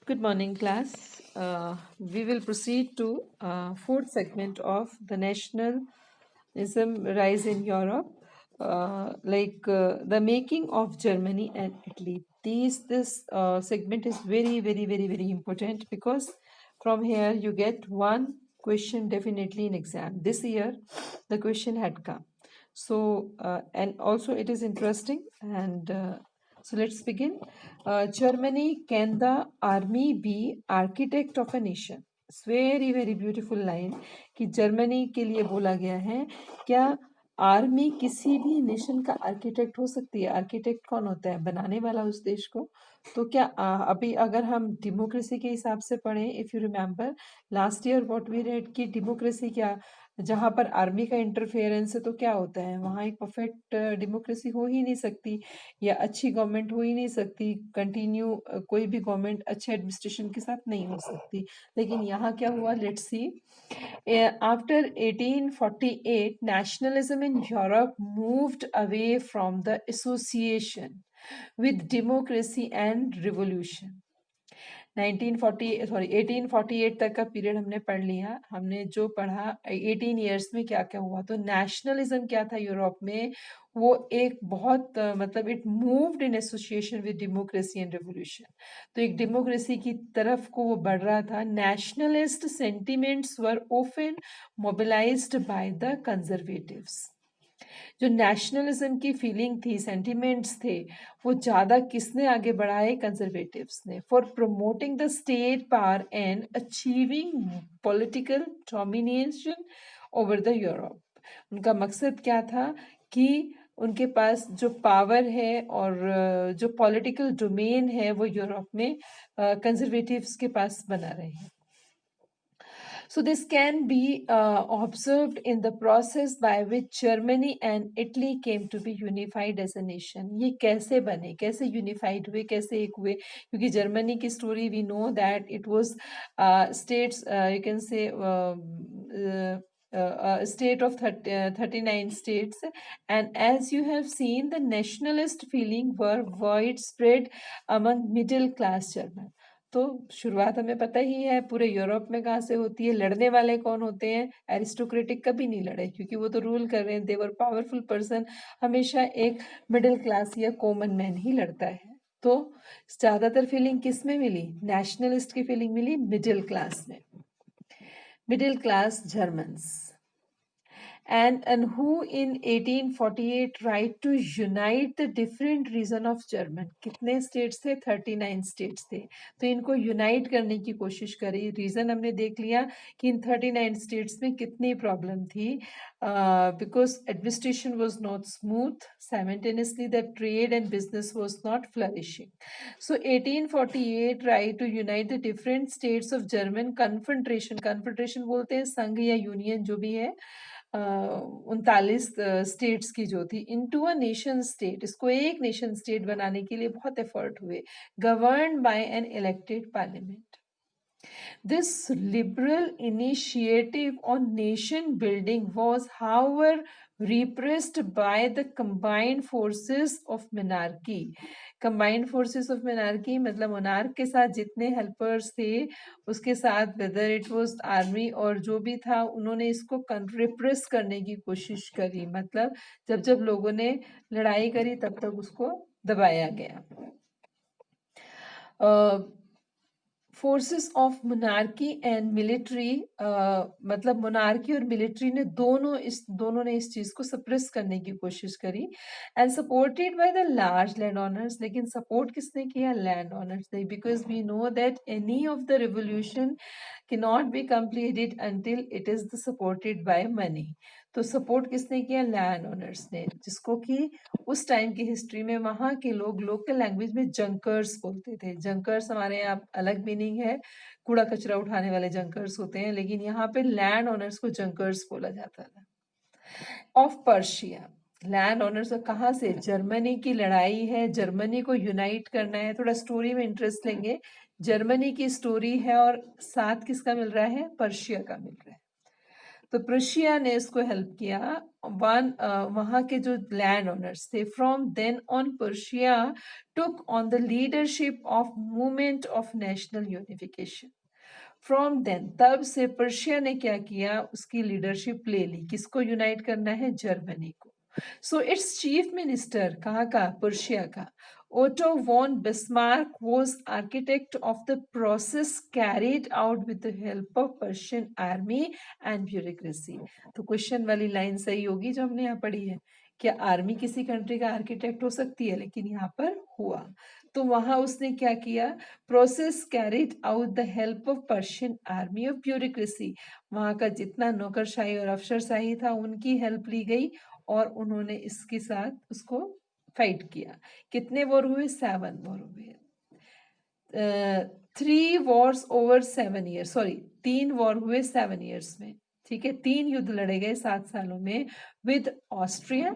Good morning, class. We will proceed to fourth segment of the nationalism rise in Europe, the making of Germany and Italy. This segment is very important because from here you get one question definitely in exam. This year, the question had come. So and also it is interesting and. So let's begin. Germany, can the army be architect of a nation? It's very beautiful line कि Germany के लिए बोला गया है क्या army किसी भी nation का आर्किटेक्ट हो सकती है? आर्किटेक्ट कौन होता है? बनाने वाला उस देश को। तो क्या अभी अगर हम डेमोक्रेसी के हिसाब से पढ़ें, if you remember last year what we read कि डेमोक्रेसी क्या, जहां पर आर्मी का इंटरफेरेंस है तो क्या होता है, वहां एक परफेक्ट डेमोक्रेसी हो ही नहीं सकती या अच्छी गवर्नमेंट हो ही नहीं सकती, कंटिन्यू कोई भी गवर्नमेंट अच्छे एडमिनिस्ट्रेशन के साथ नहीं हो सकती। लेकिन यहाँ क्या हुआ, let's see. After 1848, nationalism in Europe moved away from the association with democracy and revolution. 1848 तक का पीरियड हमने पढ़ लिया। हमने जो पढ़ा 18 इयर्स में क्या क्या हुआ, तो नेशनलिज्म क्या था यूरोप में, वो एक बहुत मतलब it moved in association with democracy and revolution. तो एक डेमोक्रेसी की तरफ को वो बढ़ रहा था। Nationalist sentiments were often mobilised by the conservatives. जो नेशनलिज्म की फीलिंग थी, सेंटिमेंट्स थे, वो ज्यादा किसने आगे बढ़ाए? कंजर्वेटिव्स ने। For promoting the state power and achieving political domination over the Europe. उनका मकसद क्या था कि उनके पास जो पावर है और जो पॉलिटिकल डोमेन है वो यूरोप में कंजर्वेटिव्स के पास बना रहे। So this can be observed in the process by which Germany and Italy came to be unified as a nation. ये कैसे बने, कैसे unified हुए, कैसे एक हुए? क्योंकि जर्मनी की story we know that it was states, you can say a state of 39 states, and as you have seen, the nationalist feeling were widespread among middle class German. तो शुरुआत हमें पता ही है पूरे यूरोप में कहाँ से होती है। लड़ने वाले कौन होते हैं? एरिस्टोक्रेटिक कभी नहीं लड़े, क्योंकि वो तो रूल कर रहे हैं, देवर पावरफुल पर्सन। हमेशा एक मिडिल क्लास या कॉमन मैन ही लड़ता है। तो ज्यादातर फीलिंग किस में मिली? नेशनलिस्ट की फीलिंग मिली मिडिल क्लास में, middle class Germans. and who in 1848 tried to unite the different region of German. कितने states थे? 39 states थे। तो इनको unite करने की कोशिश करी। रीजन हमने देख लिया कि इन 39 states में कितनी प्रॉब्लम थी, because administration was not smooth, simultaneously the trade and business was not flourishing. So 1848 tried to unite the different states of German confederation बोलते हैं संघ या यूनियन जो भी है, 39 स्टेट्स की जो थी, इनटू अ नेशन स्टेट। इसको एक नेशन स्टेट बनाने के लिए बहुत एफर्ट हुए, govern by an elected parliament. This liberal initiative on nation building was, however, repressed by the combined forces of monarchy. Combined forces of monarchy मतलब monarch के साथ जितने हेल्पर्स थे उसके साथ वेदर इट वाज आर्मी और जो भी था, उन्होंने इसको रिप्रेस करने की कोशिश करी। मतलब जब जब लोगों ने लड़ाई करी तब तक उसको दबाया गया। Forces of monarchy and military, मतलब मोनार्की और मिलिट्री ने दोनों ने इस चीज को सप्रेस करने की कोशिश करी, and supported by the large land owners. लेकिन सपोर्ट किसने किया? लैंड ओनर्स ने, because we know that any of the revolution cannot be completed until it is supported by money. तो सपोर्ट किसने किया? लैंड ओनर्स ने, जिसको कि उस टाइम की हिस्ट्री में वहां के लोग लोकल लैंग्वेज में जंकर्स बोलते थे। जंकर्स हमारे यहाँ अलग मीनिंग है, कूड़ा कचरा उठाने वाले जंकर्स होते हैं, लेकिन यहाँ पे लैंड ओनर्स को जंकर्स बोला जाता था। ऑफ पर्शिया, लैंड ओनर्स कहाँ से? जर्मनी की लड़ाई है, जर्मनी को यूनाइट करना है। थोड़ा स्टोरी में इंटरेस्ट लेंगे। जर्मनी की स्टोरी है और साथ किसका मिल रहा है? पर्शिया का मिल रहा है। तो पर्शिया ने इसको हेल्प किया वहाँ के जो लैंड ओनर्स थे, from then on Persia took on the leadership of movement of national unification. From then, तब से पर्शिया ने क्या किया, उसकी लीडरशिप ले ली। किसको यूनाइट करना है? जर्मनी को। सो इट्स चीफ मिनिस्टर कहाँ का? पर्शिया का। Otto von Bismarck was architect of the process carried out with the help of Persian army and bureaucracy. तो क्वेश्चन वाली लाइन सही होगी जो हमने यहाँ पढ़ी है। क्या आर्मी किसी कंट्री का आर्किटेक्ट हो सकती है? लेकिन यहाँ पर हुआ। तो वहां उसने क्या किया? Process carried out the help of Persian army of bureaucracy. वहां का जितना नौकरशाही और अफसरशाही था उनकी हेल्प ली गई और उन्होंने इसके साथ उसको फाइट किया। कितने वॉर हुए? 7 वॉर हुए। 3 Wars over 7 years, sorry 3 war हुए 7 ईयर्स में। ठीक है, 3 युद्ध लड़े गए 7 सालों में with Austria,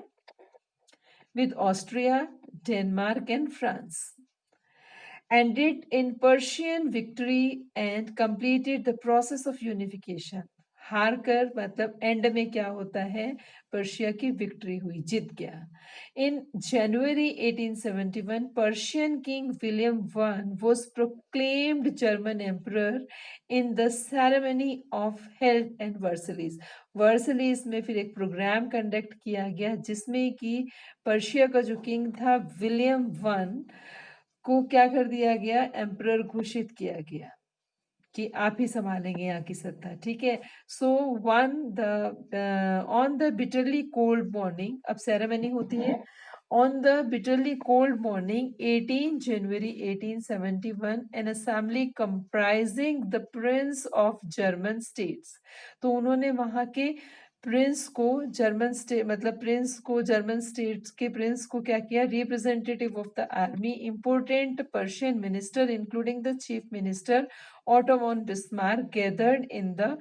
Denmark and France. Ended in Persian victory and completed the process of unification. हार कर मतलब एंड में क्या होता है? पर्शिया की विक्ट्री हुई, जीत गया। इन जनवरी 1871 Persian king William one was proclaimed German emperor in the ceremony of held in Versailles. वर्सलीज में फिर एक प्रोग्राम कंडक्ट किया गया जिसमें कि पर्शिया का जो किंग था विलियम वन को क्या कर दिया गया? एम्परर घोषित किया गया कि आप ही संभालेंगे यहाँ की सत्ता। ठीक है। So on the bitterly cold morning, अब सेरेमनी होती है on the bitterly cold morning 18 January 1871 an assembly comprising the prince of German states। तो उन्होंने वहां के प्रिंस को जर्मन स्टेट मतलब प्रिंस को जर्मन स्टेट्स के प्रिंस को क्या किया? Representative of the army, important Persian minister including the chief minister Otto von Bismarck gathered in the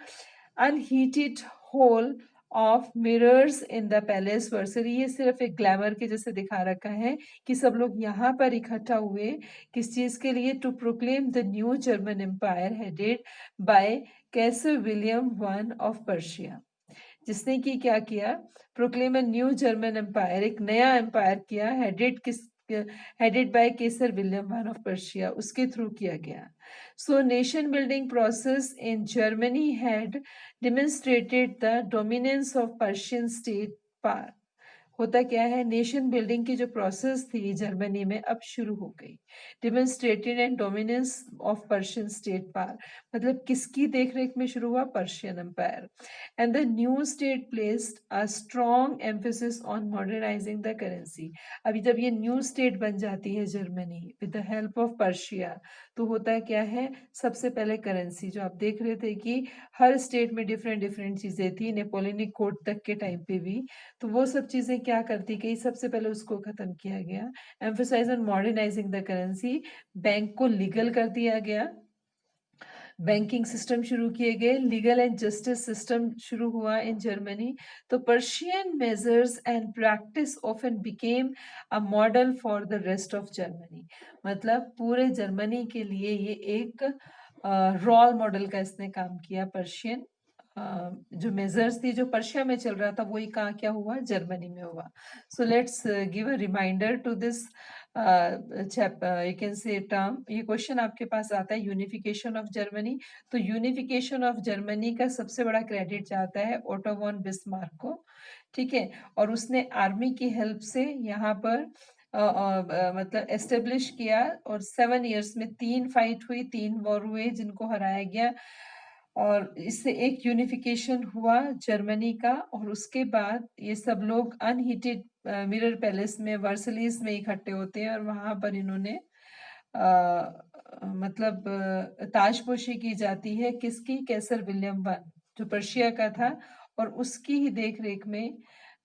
unheated hall of mirrors in the palace Versailles. ये सिर्फ एक glamour के जैसे दिखा रखा है कि सब लोग यहाँ पर इकट्ठा हुए किस चीज के लिए? To proclaim the new German empire headed by Kaiser William one of Persia, जिसने कि क्या किया? Proclaim a new German empire, एक नया एम्पायर किया, headed by Kaiser William one of Persia, उसके थ्रू किया गया। So nation building process in Germany had demonstrated the dominance of Persian state power. होता क्या है? नेशन बिल्डिंग की जो प्रोसेस थी जर्मनी में अब शुरू हो गई। Demonstrated and dominance of Persian state power, मतलब किसकी देखरेख में शुरू हुआ? Persian empire. And the new state placed a strong emphasis on modernising the currency. अभी जब ये न्यू स्टेट बन जाती है Germany with the help of Persia, तो होता क्या है? सबसे पहले करेंसी, जो आप देख रहे थे कि हर स्टेट में डिफरेंट डिफरेंट चीजें थी, नेपोलियनिक कोड तक के टाइम पे भी, तो वो सब चीजें क्या करती गई? सबसे पहले उसको खत्म किया गया। Emphasise on modernising the currency, bank को लीगल कर दिया गया, बैंकिंग सिस्टम शुरू किए गए, लीगल एंड जस्टिस सिस्टम शुरू हुआ इन जर्मनी। तो Persian measures and practice often became a model for the rest of Germany. मतलब पूरे जर्मनी के लिए ये एक रोल मॉडल का इसने काम किया। पर्शियन जो मेजर्स थी जो पर्शिया में चल रहा था वही कहाँ क्या हुआ? जर्मनी में हुआ। So let's give a reminder to this you can say term. ये क्वेश्चन आपके पास आता है, यूनिफिकेशन ऑफ जर्मनी। तो यूनिफिकेशन ऑफ जर्मनी का सबसे बड़ा क्रेडिट जाता है ओटो वॉन बिस्मार्क को। ठीक है, और उसने आर्मी की हेल्प से यहाँ पर मतलब एस्टेब्लिश किया, और 7 इयर्स में 3 फाइट हुई, 3 वॉर हुए जिनको हराया गया, और इससे एक यूनिफिकेशन हुआ जर्मनी का। और उसके बाद ये सब लोग अनहीटेड मिरर पैलेस में वर्सलीज में इकट्ठे होते हैं और वहां पर इन्होंने मतलब ताजपोशी की जाती है। किसकी? कैसर विलियम वन, जो पर्शिया का था, और उसकी ही देख रेख में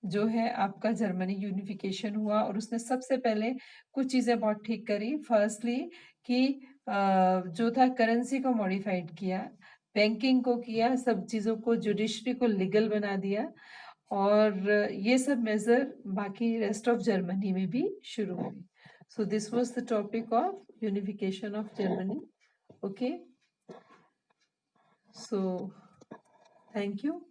जो है आपका जर्मनी यूनिफिकेशन हुआ। और उसने सबसे पहले कुछ चीजें बहुत ठीक करी। फर्स्टली कि जो था करेंसी को मॉडिफाइड किया, बैंकिंग को किया, सब चीजों को, जुडिशरी को लीगल बना दिया, और ये सब मेजर बाकी रेस्ट ऑफ जर्मनी में भी शुरू हुई। So this was the topic of unification of Germany. Okay. So thank you.